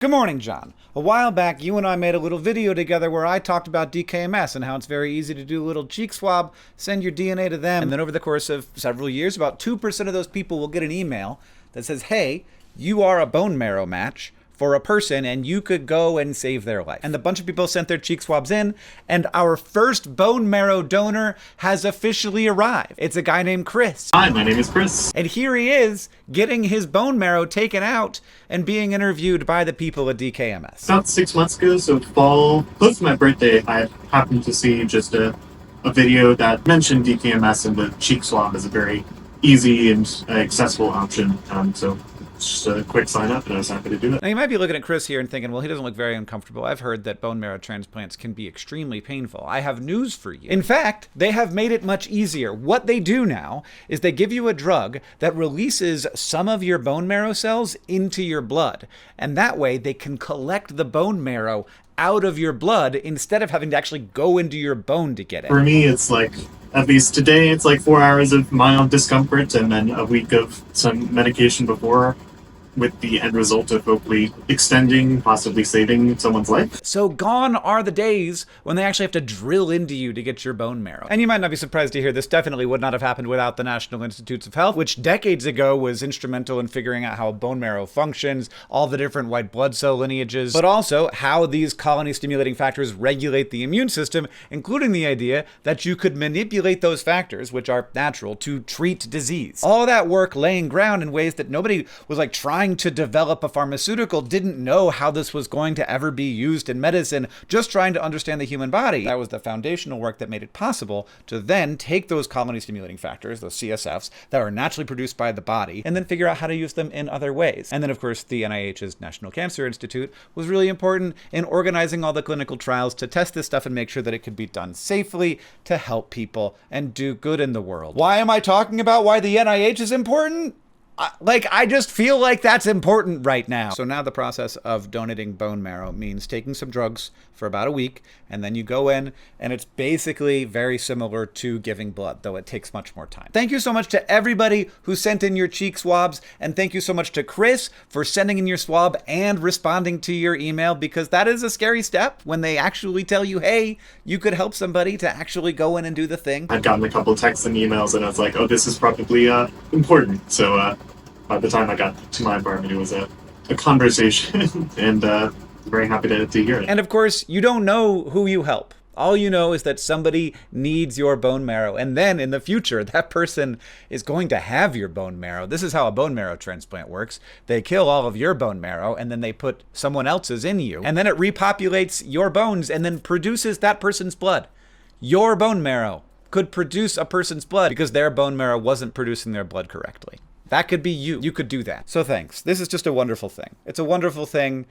Good morning, John. A while back, you and I made a little video together where I talked about DKMS and how it's very easy to do a little cheek swab, send your DNA to them, and then over the course of several years, about 2% of those people will get an email that says, hey, you are a bone marrow match for a person and you could go and save their life. And a bunch of people sent their cheek swabs in, and our first bone marrow donor has officially arrived. It's a guy named Chris. Hi, my name is Chris. And here he is, getting his bone marrow taken out and being interviewed by the people at DKMS. About 6 months ago, so fall, close to my birthday, I happened to see just a video that mentioned DKMS and the cheek swab as a very easy and accessible option. So just a quick sign up, and I was happy to do it. Now, you might be looking at Chris here and thinking, well, he doesn't look very uncomfortable. I've heard that bone marrow transplants can be extremely painful. I have news for you. In fact, they have made it much easier. What they do now is they give you a drug that releases some of your bone marrow cells into your blood. And that way, they can collect the bone marrow out of your blood instead of having to actually go into your bone to get it. For me, it's like, at least today, it's like 4 hours of mild discomfort and then a week of some medication before, with the end result of hopefully extending, possibly saving someone's life. So gone are the days when they actually have to drill into you to get your bone marrow. And you might not be surprised to hear this definitely would not have happened without the National Institutes of Health, which decades ago was instrumental in figuring out how bone marrow functions, all the different white blood cell lineages, but also how these colony-stimulating factors regulate the immune system, including the idea that you could manipulate those factors, which are natural, to treat disease. All that work laying ground in ways that nobody was like trying to develop a pharmaceutical, didn't know how this was going to ever be used in medicine, just trying to understand the human body. That was the foundational work that made it possible to then take those colony stimulating factors, those CSFs, that are naturally produced by the body, and then figure out how to use them in other ways. And then, of course, the NIH's National Cancer Institute was really important in organizing all the clinical trials to test this stuff and make sure that it could be done safely to help people and do good in the world. Why am I talking about why the NIH is important? I just feel like that's important right now. So now the process of donating bone marrow means taking some drugs for about a week, and then you go in, and it's basically very similar to giving blood, though it takes much more time. Thank you so much to everybody who sent in your cheek swabs, and thank you so much to Chris for sending in your swab and responding to your email, because that is a scary step when they actually tell you, hey, you could help somebody, to actually go in and do the thing. I'd gotten a couple texts and emails, and I was like, oh, this is probably important. So by the time I got to my apartment, it was a conversation, and very happy to hear it. And of course, you don't know who you help. All you know is that somebody needs your bone marrow, and then in the future, that person is going to have your bone marrow. This is how a bone marrow transplant works. They kill all of your bone marrow, and then they put someone else's in you, and then it repopulates your bones and then produces that person's blood. Your bone marrow could produce a person's blood because their bone marrow wasn't producing their blood correctly. That could be you. You could do that. So thanks. This is just a wonderful thing. It's a wonderful thing,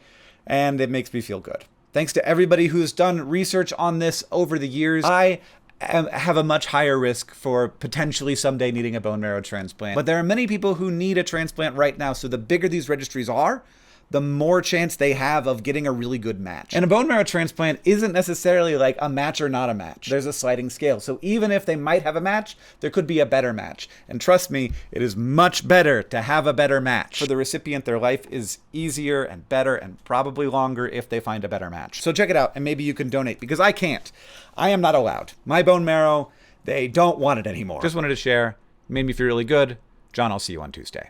and it makes me feel good. Thanks to everybody who's done research on this over the years. I have a much higher risk for potentially someday needing a bone marrow transplant. But there are many people who need a transplant right now, so the bigger these registries are, the more chance they have of getting a really good match. And a bone marrow transplant isn't necessarily like a match or not a match. There's a sliding scale. So even if they might have a match, there could be a better match. And trust me, it is much better to have a better match. For the recipient, their life is easier and better and probably longer if they find a better match. So check it out, and maybe you can donate, because I can't. I am not allowed. My bone marrow, they don't want it anymore. Just wanted to share. Made me feel really good. John, I'll see you on Tuesday.